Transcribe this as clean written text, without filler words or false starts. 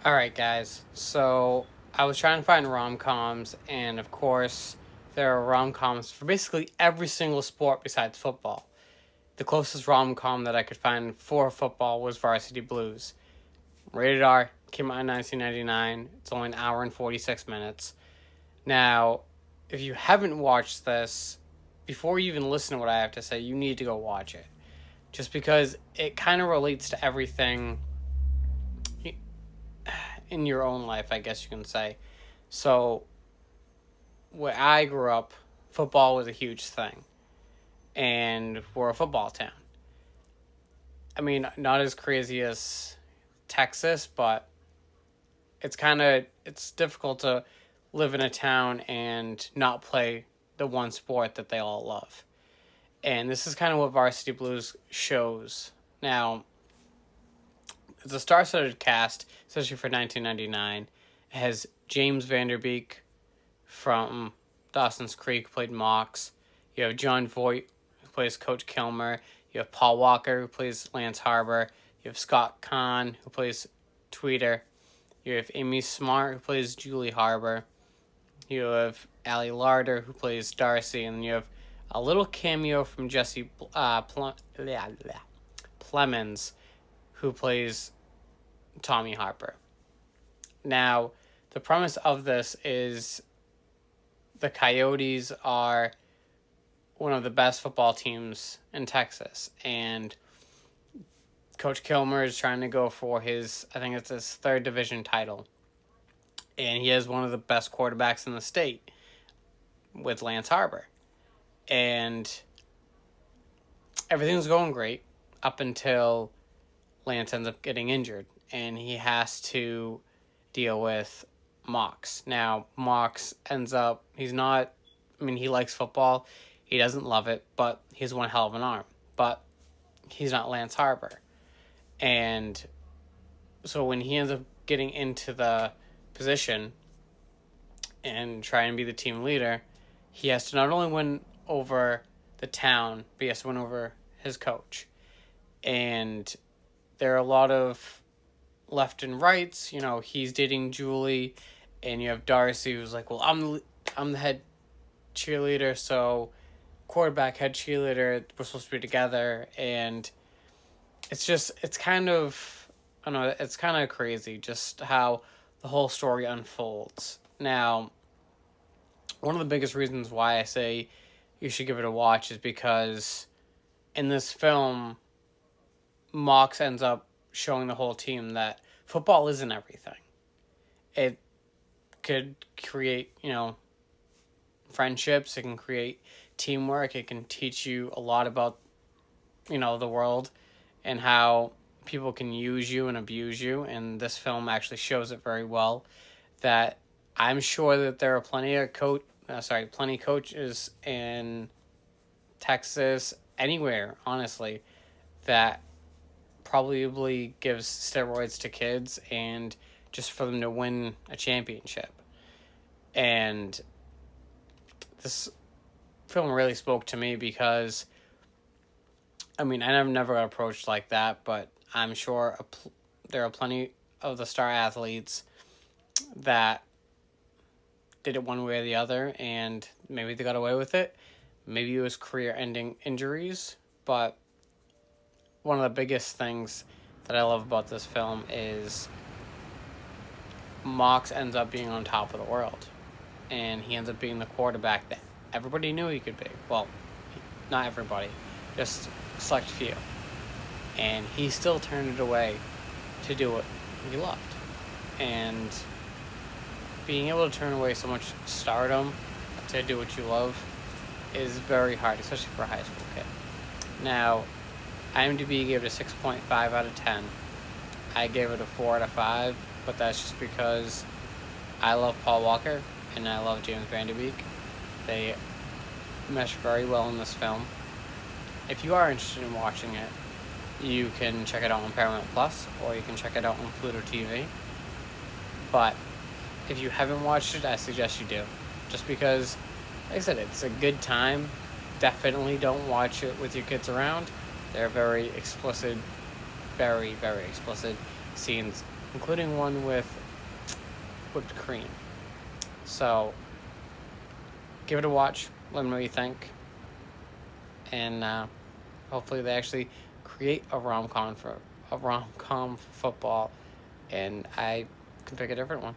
All right, guys. So I was trying to find rom coms, and of course, there are rom coms for basically every single sport besides football. The closest rom com that I could find for football was Varsity Blues. Rated R, came out in 1999. It's only an hour and 46 minutes. Now, if you haven't watched this, before you even listen to what I have to say, you need to go watch it. Just because it kind of relates to everything in your own life, I guess you can say. So, where I grew up, football was a huge thing, and we're a football town. I mean, not as crazy as Texas, but it's difficult to live in a town and not play the one sport that they all love. And this is kind of what Varsity Blues shows. Now, it's a star-studded cast, especially for 1999. It has James Vanderbeek from Dawson's Creek, who played Mox. You have John Voight, who plays Coach Kilmer. You have Paul Walker, who plays Lance Harbor. You have Scott Kahn, who plays Tweeter. You have Amy Smart, who plays Julie Harbor. You have Allie Larder, who plays Darcy. And you have a little cameo from Jesse Plemons, who plays Tommy Harper. Now, the premise of this is the Coyotes are one of the best football teams in Texas, and Coach Kilmer is trying to go for I think it's his third division title, and he has one of the best quarterbacks in the state with Lance Harbor, and everything's going great up until Lance ends up getting injured, and he has to deal with Mox. Now, Mox ends up, he likes football. He doesn't love it, but he's one hell of an arm. But he's not Lance Harbor. And so when he ends up getting into the position and try and be the team leader, he has to not only win over the town, but he has to win over his coach. And there are a lot of left and rights. He's dating Julie, and you have Darcy, who's like, well, I'm the head cheerleader, so quarterback, head cheerleader, we're supposed to be together, and it's kind of, I don't know, it's kind of crazy just how the whole story unfolds. Now, one of the biggest reasons why I say you should give it a watch is because in this film, Mox ends up showing the whole team that football isn't everything. It could create, friendships. It can create teamwork. It can teach you a lot about, the world and how people can use you and abuse you. And this film actually shows it very well. That I'm sure that there are plenty coaches in Texas, anywhere, honestly, that probably gives steroids to kids and just for them to win a championship. And this film really spoke to me because, I never got approached like that, but I'm sure there are plenty of the star athletes that did it one way or the other, and maybe they got away with it. Maybe it was career-ending injuries, but one of the biggest things that I love about this film is Mox ends up being on top of the world, and he ends up being the quarterback that everybody knew he could be. Well, not everybody, just a select few. And he still turned it away to do what he loved. And being able to turn away so much stardom to do what you love is very hard, especially for a high school kid. Now, IMDb gave it a 6.5 out of 10. I gave it a 4 out of 5, but that's just because I love Paul Walker and I love James Vanderbeek. They mesh very well in this film. If you are interested in watching it, you can check it out on Paramount Plus, or you can check it out on Pluto TV. But if you haven't watched it, I suggest you do. Just because, like I said, it's a good time. Definitely don't watch it with your kids around. They're very explicit, very, very explicit scenes including one with whipped cream. So give it a watch. Let me know what you think. And hopefully they actually create a rom-com football, and I can pick a different one.